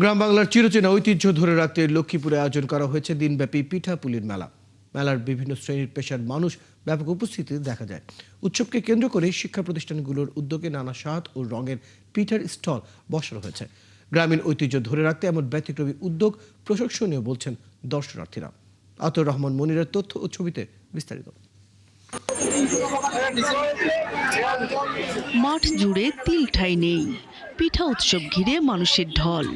গ্রাম বাংলার চিরচেনা ঐতিহ্য ধরে রাখতে লক্ষ্মীপুরে আয়োজন করা হয়েছে দিনব্যাপী পিঠাপুলির মেলা। মেলার বিভিন্ন শ্রেণীর পেশার মানুষ ব্যাপক উপস্থিতি দেখা যায়। উৎসবকে কেন্দ্র করে শিক্ষা প্রতিষ্ঠানগুলোর উদ্যোগে নানা স্বাদ ও রঙের পিঠার স্টল বসানো হয়েছে। গ্রামীণ ঐতিহ্য ধরে রাখতে এমন ব্যতিক্রমী উদ্যোগ প্রশংসনীয় বলছেন দর্শনার্থীরা। আতর রহমান মনিরের তথ্য ও ছবিতে বিস্তারিত। মাঠ জুড়ে তিল ঠাঁই নেই, পিঠা উৎসব ঘিরে মানুষের ঢল।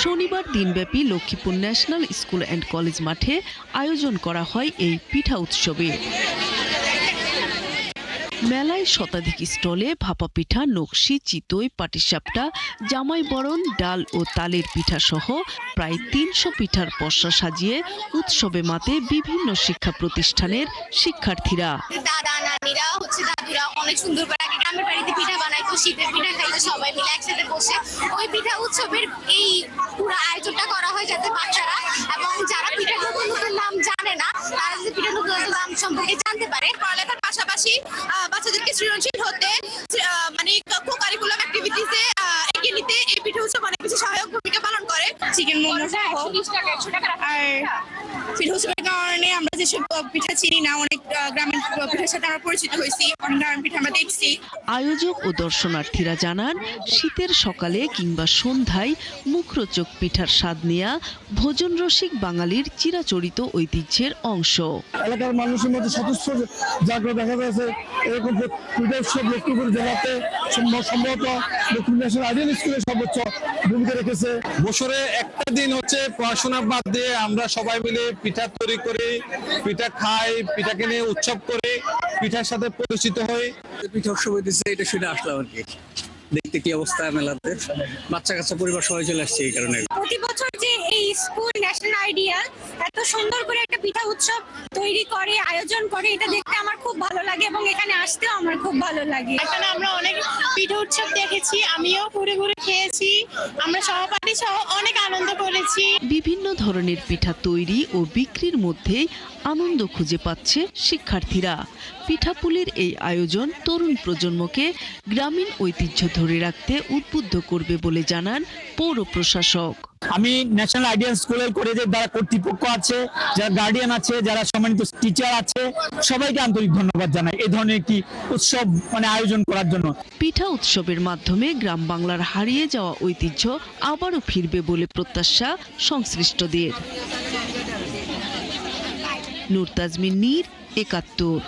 শনিবার দিনব্যাপী Lakshmipur national school and college মাঠে আয়োজন করা হয় এই পিঠা উৎসবে। মেলায় শতাধিক স্টলে ভাপা পিঠা, নকশি, চিতই, পাটিসাপটা, জামাই বরণ, ডাল ও তালের পিঠা সহ প্রায় ৩০০ পিঠার পসরা সাজিয়ে উৎসবে মাতে বিভিন্ন শিক্ষা প্রতিষ্ঠানের শিক্ষার্থীরা। দাদুরা অনেক সুন্দর করে আগে গ্রামের বাড়িতে পিঠা বানাইতো, শীতের পিঠা খাইতো সবাই মিলে একসাথে বসে। ওই পিঠা উৎসবের এই পুরো আয়োজনটা করা হয় যাতে বাচ্চারা এবং যারা পিঠা নতুন নতুন নাম জানে না তারা যদি পিঠা নতুন নতুন নাম সম্পর্কে জানতে পারে। পড়ালেখার পাশাপাশি বাচ্চাদেরকে সৃজনশীল হতে মানে কো-কারিকুলাম অ্যাক্টিভিটিসে এগিয়ে নিতে এই পিঠা উৎসব অনেক বেশি সহায়ক ভূমিকা পালন করে। চিকেন মোমো সহ আর পিঠা উৎসবের কারণে আমরা যেসব পিঠা চিনি না অনেক গ্রামীণ পিঠার সাথে আমরা পরিচিত হয়েছি, অনেক গ্রামীণ পিঠা আমরা দেখছি। আয়োজক ও দর্শনার্থীরা জানান, শীতের সকালে কিংবা সন্ধ্যায় মুখরোচক পিঠার স্বাদ নেয়া ভোজন রসিক বাঙালির চিরাচরিত ঐতিহ্যের অংশ। এলাকার মানুষের মধ্যে সদস্য জাগ্রত দেখা যাচ্ছে। এরকম পিঠা উৎসব লক্ষ্মীপুর জেলাতে সম্ভবত লক্ষ্মীপুর ন্যাশনাল আইডিয়াল স্কুলে সর্বোচ্চ ভূমিকা রেখেছে। বছরে একটা দিন হচ্ছে পড়াশোনা বাদ দিয়ে আমরা সবাই মিলে পিঠা তৈরি করি, পিঠা খাই, পিঠাকে নিয়ে উৎসব করি, পিঠার সাথে পরিচিত হই। পিঠা উৎসব হইতেছে এটা শুনে আসলাম আর কি, দেখতে কি অবস্থা মেলাতে। বাচ্চা কাচ্চা পরিবার সবাই চলে আসছে এই কারণে। প্রতি বছর যে এই স্কুল ন্যাশনাল আইডিয়াল এত সুন্দর করে একটা পিঠা উৎসব তৈরি করে, আয়োজন করে, এটা দেখতে আমার খুব ভালো লাগে এবং এখানে আসতেও আমার খুব ভালো লাগে। এখানে আমরা অনেক পিঠা উৎসব দেখেছি, আমিও ঘুরে ঘুরে খেয়েছি, আমরা সহপাঠী সহ অনেক আনন্দ করেছি। বিভিন্ন ধরনের পিঠা তৈরি ও বিক্রির মধ্যে আনন্দ খুঁজে পাচ্ছে শিক্ষার্থীরা। পিঠাপুলির এই আয়োজন তরুণ প্রজন্মকে গ্রামীণ ঐতিহ্য ধরে রাখতে উদ্বুদ্ধ করবে বলে জানান পৌর প্রশাসক। আমি ন্যাশনাল আইডিয়াল স্কুলের কলেজের যারা কর্তৃপক্ষ আছে, যারা গার্ডিয়ান আছে, যারা সম্মানিত টিচার আছে, সবাইকে আন্তরিক ধন্যবাদ জানাই এই ধরনের একটি উৎসব আয়োজন করার জন্য। পিঠা উৎসবের মাধ্যমে গ্রাম বাংলার হারিয়ে যাওয়া ঐতিহ্য আবারও ফিরবে বলে প্রত্যাশা সংশ্লিষ্টদের। নূর তাজমিন নীর, ৭১।